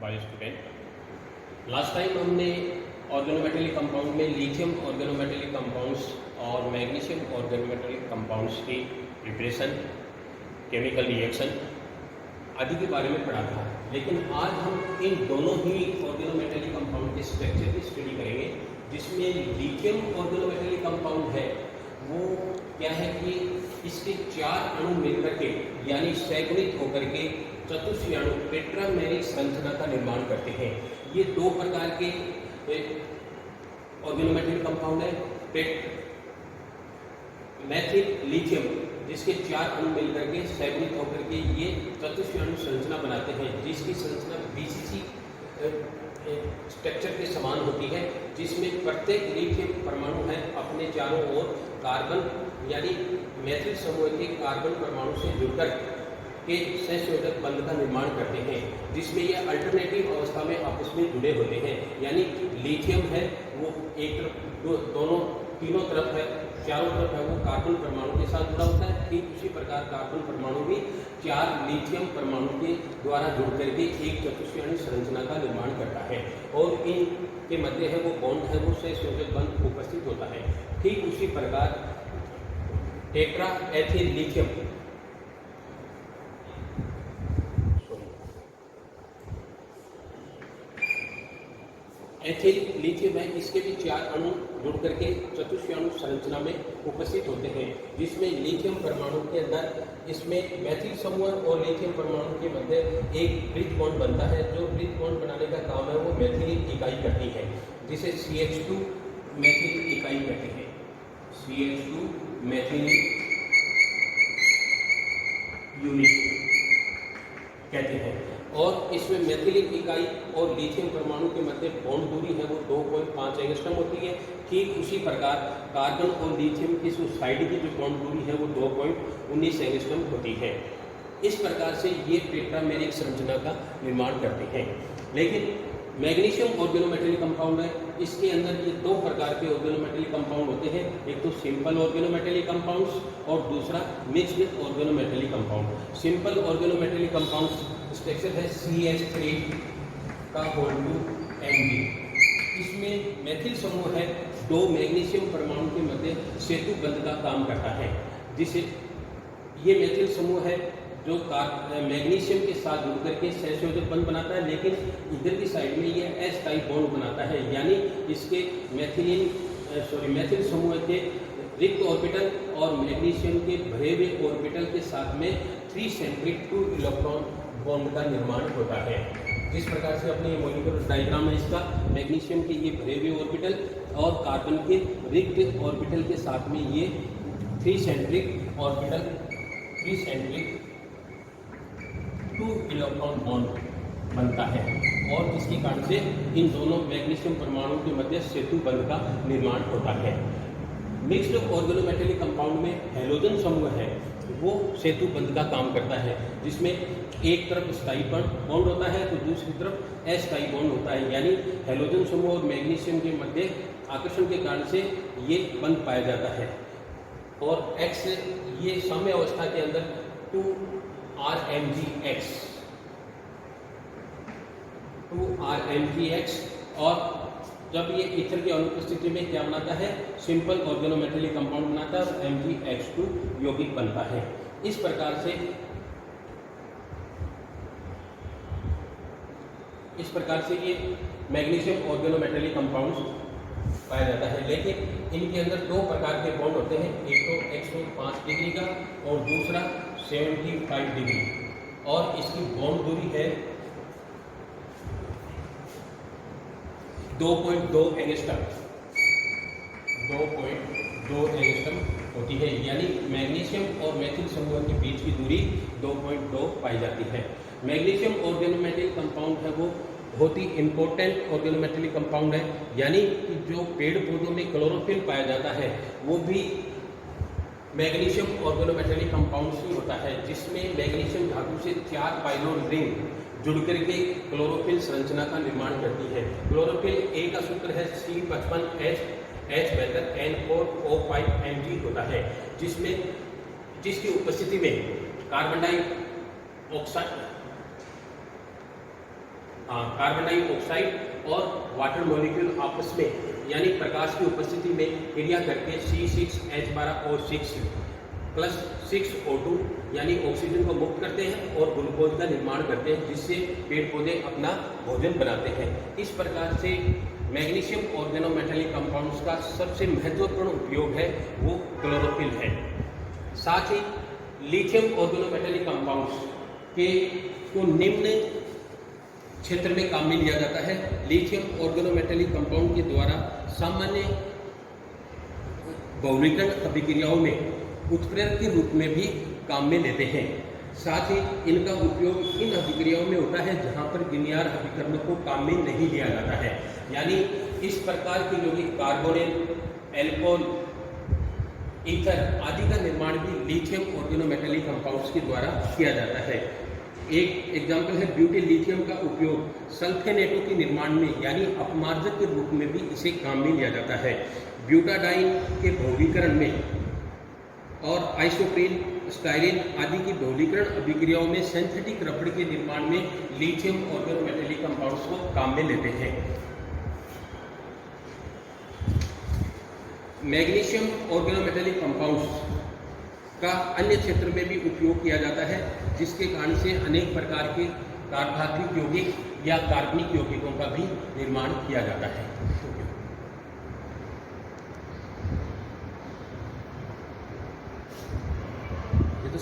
Bio student. Last time हमने organometallic compound में lithium organometallic compounds और मैग्नीशियम ऑर्गेनोमेटेलिक कंपाउंड्स की प्रिपरेशन, केमिकल रिएक्शन आदि के बारे में पढ़ा था। लेकिन आज हम इन दोनों ही ऑर्गेनोमेटेलिक कंपाउंड के स्ट्रक्चर की स्टडी करेंगे, जिसमें लिथियम ऑर्गेनोमेटेलिक कंपाउंड है वो क्या है कि इसके 4 अणु मिलकर के यानी सैगुणित होकर के चतुष्फलकीय अणु टेट्रामेरिक संरचना का निर्माण करते हैं। ये 2 प्रकार के ऑर्गेनोमेटेलिक कंपाउंड है। मैथिल लिथियम जिसके 4 अणु मिलकर के सैगुणित होकर के ये चतुष्फलकीय अणु संरचना बनाते हैं, जिसकी संरचना बीसीसी स्ट्रक्चर के समान होती है, जिसमें प्रत्येक लिथियम परमाणु है अपने चारों ओर कार्बन यानी मैथिल समूह के कार्बन परमाणु से जुड़कर के सहसंयोजक बंध का निर्माण करते हैं, जिसमें ये अल्टरनेटिव अवस्था में आपस में जुड़े होते हैं। यानी लिथियम है वो एक तरफ दोनों तीनों तरफ है, चारों तरफ है वो कार्बन परमाणु के साथ जुड़ा होता है। ठीक उसी प्रकार कार्बन परमाणु भी 4 लिथियम परमाणु के द्वारा जुड़ करके एक चतुष्फलकीय संरचना का निर्माण करता है, और इन के मध्य है वो बॉन्ड है वो सहसंयोजक बंध उपस्थित होता है। ठीक उसी प्रकार tetra ethyl lithium ethyl lithium है, इसके भी 4 अणु जुड़ करके चतुष्फलकीय अणु संरचना में उपस्थित होते हैं, जिसमें लिथियम परमाणु के अंदर इसमें मैथिल समूह और लिथियम परमाणु के मध्य एक ब्रिज बॉन्ड बनता है। जो ब्रिज बॉन्ड बनाने का काम है वो मैथिलिक इकाई करती है, जिसे CH2 मैथिलिक इकाई कहते हैं। CH2 मैथिलिक यूनिट कहते हैं। और इसमें मैथिलिक इकाई और लिथियम परमाणु के मध्य बॉन्ड दूरी है वो 2.5 एंगस्ट्रॉम होती है। ठीक उसी प्रकार कार्बन और लिथियम की साइड की जो बॉन्ड दूरी है वो 2.19 एंगस्ट्रॉम होती है। इस प्रकार से ये टेट्रामेरिक संरचना का निर्माण करते हैं। लेकिन मैग्नीशियम ऑर्गेनोमेटेलिक कंपाउंड है, इसके अंदर ये 2 प्रकार के ऑर्गेनोमेटेलिक कंपाउंड होते हैं। एक तो सिंपल ऑर्गेनोमेटेलिक कंपाउंड्स और दूसरा mixed organometallic compound. Simple organometallic compounds structure है CH3 का होल टू Mg। इसमें मैथिल समूह है 2 मैग्नीशियम परमाणु के मध्य सेतु बंध का काम करता है, जिसे ये मैथिल समूह है जो मैग्नीशियम के साथ जुड़कर के सहसंयोजक बंध बनाता है, लेकिन इधर की साइड में ये S टाइप बॉन्ड बनाता है। यानी इसके मैथिल समूह के रिक्त ऑर्बिटल और मैग्नीशियम के भरे हुए ऑर्बिटल के साथ में 3 सेंट्रिक 2 इलेक्ट्रॉन बॉन्ड का निर्माण होता है। जिस प्रकार से अपने मॉलिक्यूलर डायग्राम है इसका, मैग्नीशियम के ये भरे हुए ऑर्बिटल और कार्बन के रिक्त ऑर्बिटल के साथ में ये 3 centric orbital 3 centric 2 electron bond बनता है, और जिसके कारण से इन दोनों मैग्नीशियम परमाणु के मध्य सेतु बंध का निर्माण होता है। मिक्स्ड ऑर्गेनोमेटेलिक कंपाउंड में हैलोजन समूह है वो सेतु बंध का काम करता है, जिसमें एक तरफ स्थायी बॉन्ड होता है तो दूसरी तरफ अस्थायी बॉन्ड होता है। यानी हैलोजन समूह और मैग्नीशियम के मध्य आकर्षण के कारण से ये बंध पाया जाता है। और X ये साम्य अवस्था के अंदर 2RMgX, और जब ये ईथर की अनुपस्थिति में क्या बनाता है, सिंपल ऑर्गेनोमेटेलिक कंपाउंड बनाता है और MgX2 यौगिक बनता है। इस प्रकार से ये मैग्नीशियम ऑर्गेनोमेटेलिक कंपाउंड्स पाया जाता है। लेकिन इनके अंदर 2 प्रकार के बॉन्ड होते हैं, एक तो 105 डिग्री का और दूसरा 75 डिग्री, और इसकी बॉन्ड दूरी है 2.2 एंगस्ट्रॉम 2.2 एंगस्ट्रॉम होती है। यानी मैग्नीशियम और मैथिल समूह के बीच की दूरी 2.2 पाई जाती है। मैग्नीशियम ऑर्गेनोमेटेलिक कंपाउंड है वो बहुत ही इंपॉर्टेंट ऑर्गेनोमेटेलिक कंपाउंड है। यानी कि जो पेड़ पौधों में क्लोरोफिल पाया जाता है वो भी मैग्नीशियम ऑर्गेनोमेटेलिक कंपाउंड ही होता है, जिसमें मैग्नीशियम धातु से 4 पाइलोन रिंग जुड़कर के क्लोरोफिल संरचना का निर्माण करती है। क्लोरोफिल A का सूत्र है C55H N4O5Mg होता है, जिसकी उपस्थिति में कार्बन डाइऑक्साइड कार्बन डाइऑक्साइड और वाटर मॉलिक्यूल आपस में यानी प्रकाश की उपस्थिति में क्रिया करके C6H12O6 प्लस 6O2 यानी ऑक्सीजन को मुक्त करते हैं और ग्लूकोज का निर्माण करते हैं, जिससे पेड़ पौधे अपना भोजन बनाते हैं। इस प्रकार से मैग्नीशियम ऑर्गेनोमेटेलिक कंपाउंड्स का सबसे महत्वपूर्ण उपयोग है वो क्लोरोफिल है। साथ ही लिथियम ऑर्गेनोमेटेलिक कंपाउंड्स के को निम्न क्षेत्र में काम में लिया जाता है। लिथियम ऑर्गेनोमेटेलिक कंपाउंड के द्वारा सामान्य बहुलकीकरण अभिक्रियाओं में उत्प्रेरक के रूप में भी काम में लेते हैं। साथ ही इनका उपयोग इन अभिक्रियाओं में होता है जहां पर गिनियार अभिकरणों को काम में नहीं लिया जाता है। यानी इस प्रकार की जो कि कार्बोनिल, एल्कोहल, ईथर आदि का निर्माण भी लिथियम ऑर्गेनोमेटेलिक कंपाउंड्स के द्वारा किया जाता है। एक एग्जाम्पल है ब्यूटिल लिथियम का उपयोग सल्फेनेटों के निर्माण में यानी अपमार्जक के रूप में भी इसे काम में लिया जाता है। ब्यूटाडाइन के बहुलीकरण में और आइसोप्रीन, स्टाइरिन आदि की बहुलीकरण अभिक्रियाओं में सिंथेटिक रबड़ के निर्माण में लिथियम ऑर्गेनोमेटेलिक कंपाउंड्स को काम में लेते हैं। मैग्नीशियम ऑर्गेनोमेटेलिक कंपाउंड्स का अन्य क्षेत्र में भी उपयोग किया जाता है, जिसके कारण से अनेक प्रकार के कार्बनिक यौगिक या कार्बनिक यौगिकों का भी निर्माण किया जाता है। ये तो